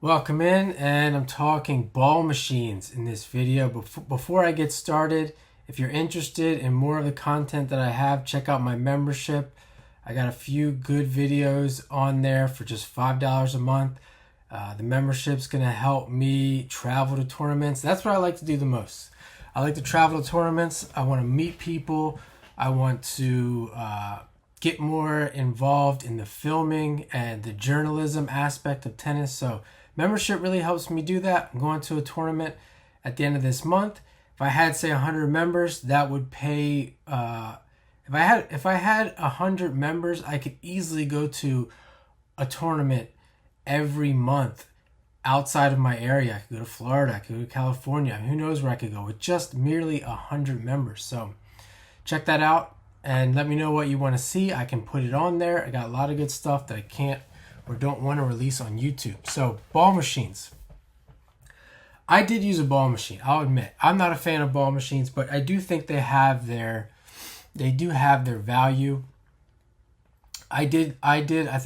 Welcome in, and I'm talking ball machines in this video. Before I get started, if you're interested in more of the content that I have, check out my membership. I got a few good videos on there for just $5 a month. The membership's gonna help me travel to tournaments. That's what I like to do the most. I like to travel to tournaments. I want to meet people. I want to get more involved in the filming and the journalism aspect of tennis. So membership really helps me do that. I'm going to a tournament at the end of this month. If I had, say, 100 members, that would pay. If I had 100 members, I could easily go to a tournament every month outside of my area. I could go to Florida. I could go to California. Who knows where I could go with just merely 100 members. So check that out and let me know what you want to see. I can put it on there. I got a lot of good stuff that I can't or don't want to release on YouTube. So ball machines. I did use a ball machine. I'll admit I'm not a fan of ball machines, but I do think they do have their value. I think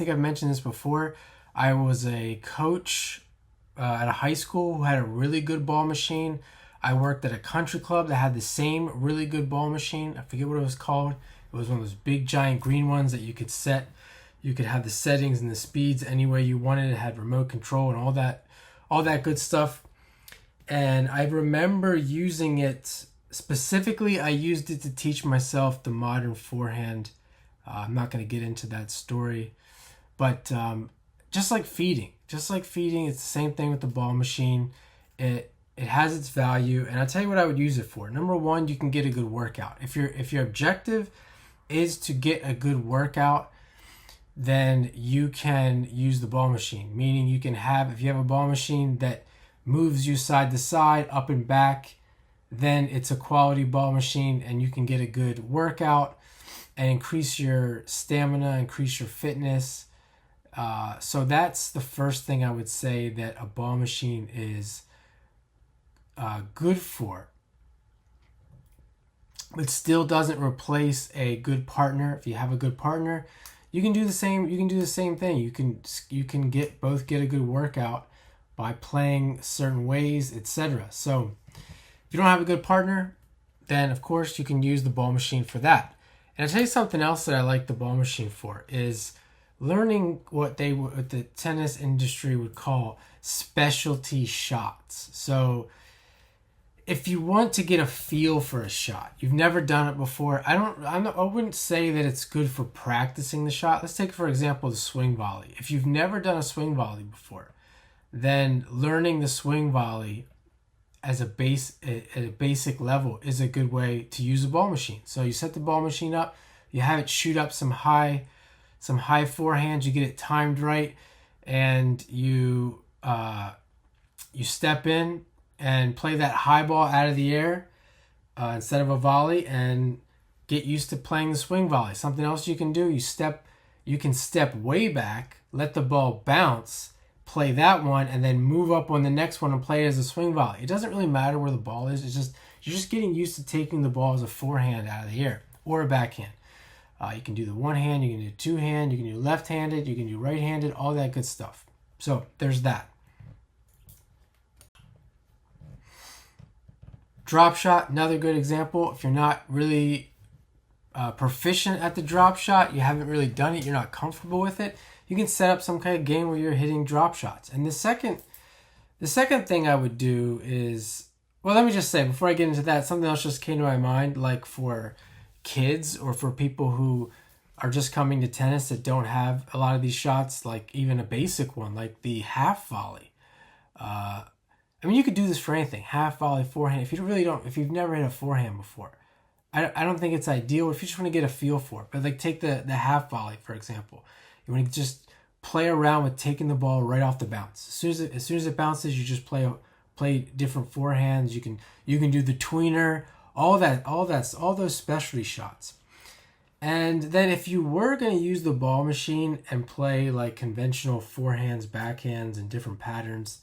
I've mentioned this before. I was a coach at a high school who had a really good ball machine. I worked at a country club that had the same really good ball machine. I forget what it was called. It was one of those big giant green ones that you could set. You could have the settings and the speeds any way you wanted. It had remote control and all that good stuff. And I remember using it specifically. I used it to teach myself the modern forehand. I'm not going to get into that story, but just like feeding, it's the same thing with the ball machine. It has its value, and I'll tell you what I would use it for. Number one, you can get a good workout. If your objective is to get a good workout, then you can use the ball machine. Meaning if you have a ball machine that moves you side to side, up and back, then it's a quality ball machine and you can get a good workout and increase your stamina, increase your fitness. So that's the first thing I would say that a ball machine is good for. It still doesn't replace a good partner. If you have a good partner, you can do the same. You can do the same thing. You can get a good workout by playing certain ways, etc. So if you don't have a good partner, then of course you can use the ball machine for that. And I'll tell you something else that I like the ball machine for is learning what the tennis industry would call specialty shots. So if you want to get a feel for a shot, you've never done it before, I wouldn't say that it's good for practicing the shot. Let's take, for example, the swing volley. If you've never done a swing volley before, then learning the swing volley at a basic level is a good way to use a ball machine. So you set the ball machine up, you have it shoot up some high forehands, you get it timed right, and you step in and play that high ball out of the air instead of a volley, and get used to playing the swing volley. Something else you can do, you can step way back, let the ball bounce, play that one, and then move up on the next one and play it as a swing volley. It doesn't really matter where the ball is. You're just getting used to taking the ball as a forehand out of the air or a backhand. You can do the one hand, you can do two hand, you can do left-handed, you can do right-handed, all that good stuff. So there's that. Drop shot, another good example. If you're not really proficient at the drop shot, you haven't really done it, you're not comfortable with it, you can set up some kind of game where you're hitting drop shots. And the second thing I would do is, well, let me just say, before I get into that, something else just came to my mind, like for kids or for people who are just coming to tennis that don't have a lot of these shots, like even a basic one, like the half volley. I mean, you could do this for anything. Half volley, forehand. If you've never hit a forehand before, I don't think it's ideal. If you just want to get a feel for it, but like take the half volley, for example. You want to just play around with taking the ball right off the bounce. As soon as it bounces, you just play different forehands. You can do the tweener, all those specialty shots. And then if you were going to use the ball machine and play like conventional forehands, backhands, and different patterns,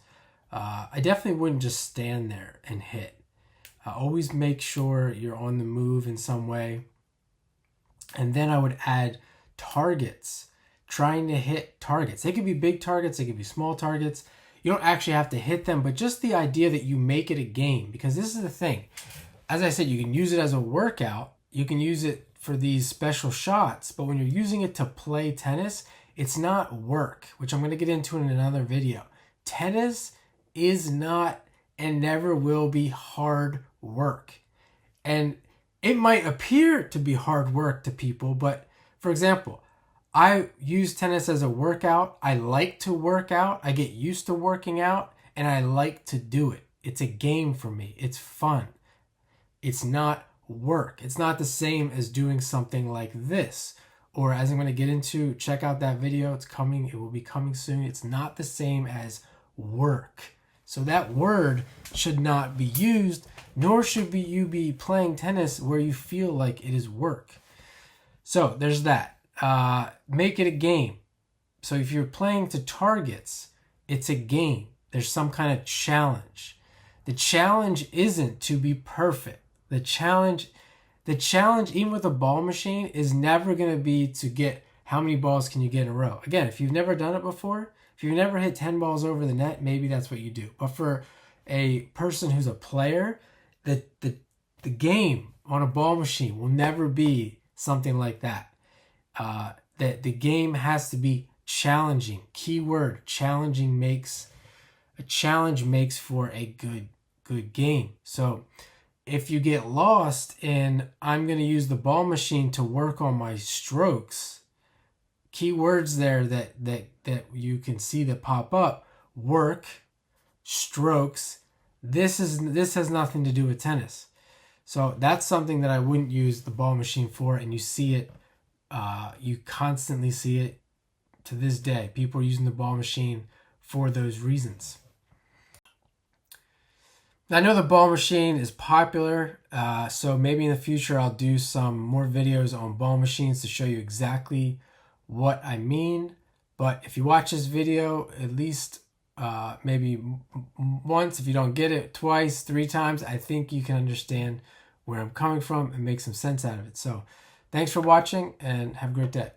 I definitely wouldn't just stand there and hit. Always make sure you're on the move in some way. And then I would add targets, trying to hit targets. They could be big targets, they could be small targets. You don't actually have to hit them, but just the idea that you make it a game, because this is the thing. As I said, you can use it as a workout. You can use it for these special shots, but when you're using it to play tennis, it's not work, which I'm going to get into in another video. Tennis is not and never will be hard work. And it might appear to be hard work to people, but for example, I use tennis as a workout. I like to work out. I get used to working out, and I like to do it. It's a game for me. It's fun. It's not work. It's not the same as doing something like this. Or as I'm going to get into, check out that video. It's coming. It will be coming soon. It's not the same as work. So that word should not be used, nor should you be playing tennis where you feel like it is work. So there's that. Make it a game. So if you're playing to targets, it's a game. There's some kind of challenge. The challenge isn't to be perfect. The challenge, even with a ball machine, is never going to be to get how many balls can you get in a row. Again, if you've never done it before, if you've never hit 10 balls over the net, maybe that's what you do. But for a person who's a player, the game on a ball machine will never be something like that. That the game has to be challenging. Keyword, challenging makes for a good game. So if you get lost in, I'm going to use the ball machine to work on my strokes, keywords there that you can see that pop up: work, strokes. This has nothing to do with tennis. So that's something that I wouldn't use the ball machine for, and you see it. You constantly see it to this day. People are using the ball machine for those reasons. I know the ball machine is popular, so maybe in the future I'll do some more videos on ball machines to show you exactly what I mean. But if you watch this video at least maybe once, if you don't get it twice, 3 times, I think you can understand where I'm coming from and make some sense out of it. So thanks for watching, and have a great day.